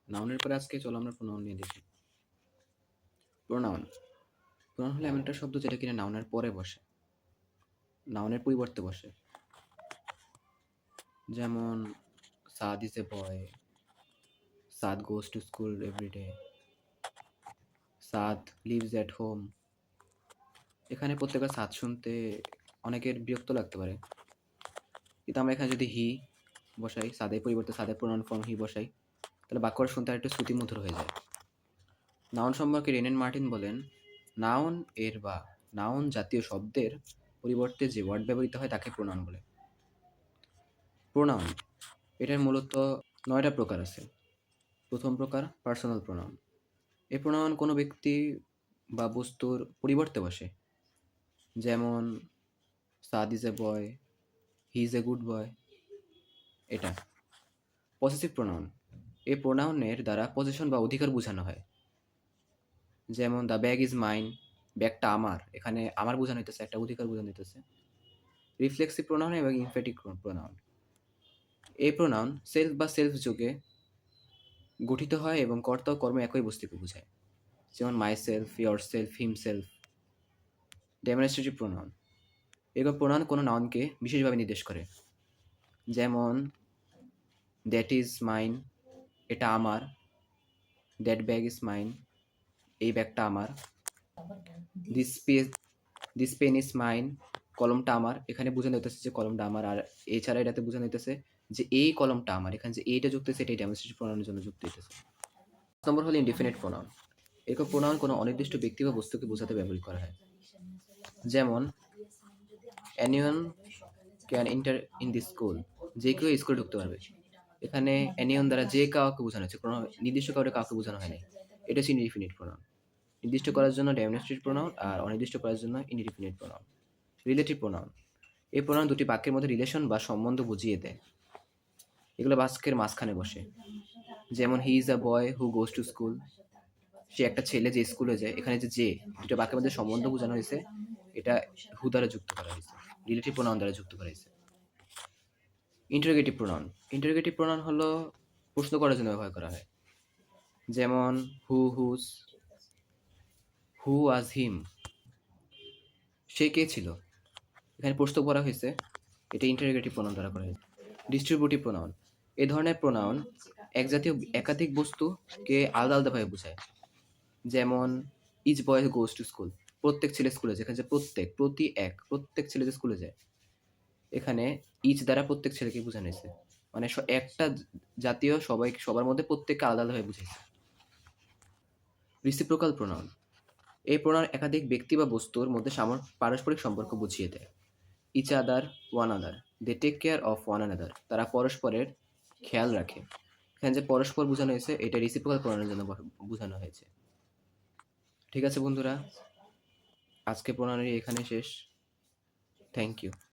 নাউনের পরে আজকে চলো আমরা প্রোনাউন নিয়ে দেখি। প্রোনাউন প্রোনাউন হলো এমন একটা শব্দ যেটা কিনা নাউনের পরে বসে, নাউনের পরিবর্তে বসে। যেমন Saad is a boy, Saad goes to school every day, Saad lives at home. এখানে প্রত্যেকটা সাদ শুনতে অনেকের বিরক্ত লাগতে পারে, কিন্তু আমরা এখানে যদি হি বসাই, সাদের পরিবর্তে সাদের প্রোনাউন ফর্ম হি বসাই, তাহলে বাক্যটা শুনতে আরেকটু শ্রুতিমধুর হয়ে যায়। নাউন সম্পর্কে রেনেন মার্টিন বলেন, নাউন এর বা নাউন জাতীয় শব্দের পরিবর্তে যে ওয়ার্ড ব্যবহৃত হয় তাকে প্রোনাউন বলে। প্রোনাউন এটার মূলত 9টা প্রকার আছে। প্রথম প্রকার পার্সোনাল প্রোনাউন। এই প্রোনাউন কোনো ব্যক্তি বা বস্তুর পরিবর্তে বসে, যেমন Saad is a boy, he is a good boy. এটা পসেসিভ প্রোনাউন। এই প্রোনাউনের দ্বারা পজিশন বা অধিকার বোঝানো হয়, যেমন দ্য ব্যাগ ইজ মাইন, ব্যাগটা আমার। এখানে আমার বোঝানো হইতেছে, একটা অধিকার বোঝানো হইতেছে। রিফ্লেক্সিভ প্রোনাউন এবং ইমফ্যাটিক প্রোনাউন। এই প্রোনাউন সেলফ বা সেলফ যোগে গঠিত হয় এবং কর্তা ও কর্ম একই বস্তুকে বোঝায়, যেমন my self, year self, himself. Demonstrative pronoun. এগুলো প্রোনাউন কোনো নাউনকে বিশেষভাবে নির্দেশ করে, যেমন দ্যাট ইজ মাইন, এটা আমার। দ্যাট ব্যাগ ইজ মাইন, এই ব্যাগটা আমার। দিস পেন ইজ মাইন, কলমটা আমার। এখানে বোঝানো হইতেছে যে কলমটা আমার, আর এছাড়া এটাতে বোঝানো হইতেছে যে এই কলমটা আমার। এখানে যে এইটা যুক্ত হয়েছে, এটাই ডেমনস্ট্রেটিভ প্রোনাউনের জন্য যুক্ত হইতেছে। 5 নম্বর হলো ইনডিফিনিট প্রোনাউন। এরকম প্রোনাউন কোনো অনির্দিষ্ট ব্যক্তি বা বস্তুকে বোঝাতে ব্যবহার করা হয়, যেমন anyone can enter in this school, যে কেউ স্কুলে ঢুকতে পারবে। এখানে অ্যানিয়ন দ্বারা যে কাউকে বোঝানো হচ্ছে, কোনো নির্দিষ্ট কাউকে বোঝানো হয়নি। এটা হচ্ছে ইনডিফিনিট প্রোনাউন। নির্দিষ্ট করার জন্য ডেমনস্ট্রেটিভ প্রোনাউন, আর অনির্দিষ্ট করার জন্য ইনডিফিনিট প্রোনাউন। Relative pronoun. এই প্রোনাউন দুটি বাক্যের মধ্যে রিলেশন বা সম্বন্ধ বুঝিয়ে দেয়। এগুলো বাক্যের মাঝখানে বসে, যেমন he is a boy who goes to school, সে একটা ছেলে যে স্কুলে যায়। এখানে যে দুটো বাক্যের মধ্যে সম্বন্ধ বোঝানো হয়েছে, এটা হু দ্বারা যুক্ত করা হয়েছে, রিলেটিভ প্রোনাউন দ্বারা যুক্ত করা হয়েছে। Interrogative pronoun. ইন্টারোগেটিভ প্রোনাউন হলো প্রশ্ন করার জন্য ব্যবহার করা হয়, যেমন হু হুজ, হু ওয়াজ হিম, সে কে ছিল। এখানে প্রশ্ন করা হয়েছে, এটা ইন্টারোগেটিভ প্রোনাউন দ্বারা করা হয়েছে। Distributive pronoun. এ ধরনের প্রোনাউন এক জাতীয় একাধিক বস্তুকে আলাদা আলাদাভাবে বোঝায়, যেমন each boy goes to school, প্রত্যেক ছেলে স্কুলে যায়। এখানে যে প্রত্যেক, প্রতি এক, প্রত্যেক ছেলে যে স্কুলে যায়। এখানে ইচ দ্বারা প্রত্যেক ছেলেকে বোঝানো হয়েছে, মানে একটা জাতীয় সবার মধ্যে প্রত্যেককে আলাদা আলাদাভাবে বুঝাইছে। Reciprocal pronoun. এই প্রোনাউন একাধিক ব্যক্তি বা বস্তুর মধ্যে পারস্পরিক সম্পর্ক বুঝিয়ে দেয়। Each other, one other, they take care of one another, তারা পরস্পরের খেয়াল রাখে। এখানে যে পরস্পর বোঝানো হয়েছে, এটা রিসিপ্রোকাল প্রোনাউনের জন্য বোঝানো হয়েছে। ঠিক আছে বন্ধুরা, আজকে প্রোনাউনের এখানে শেষ। Thank you.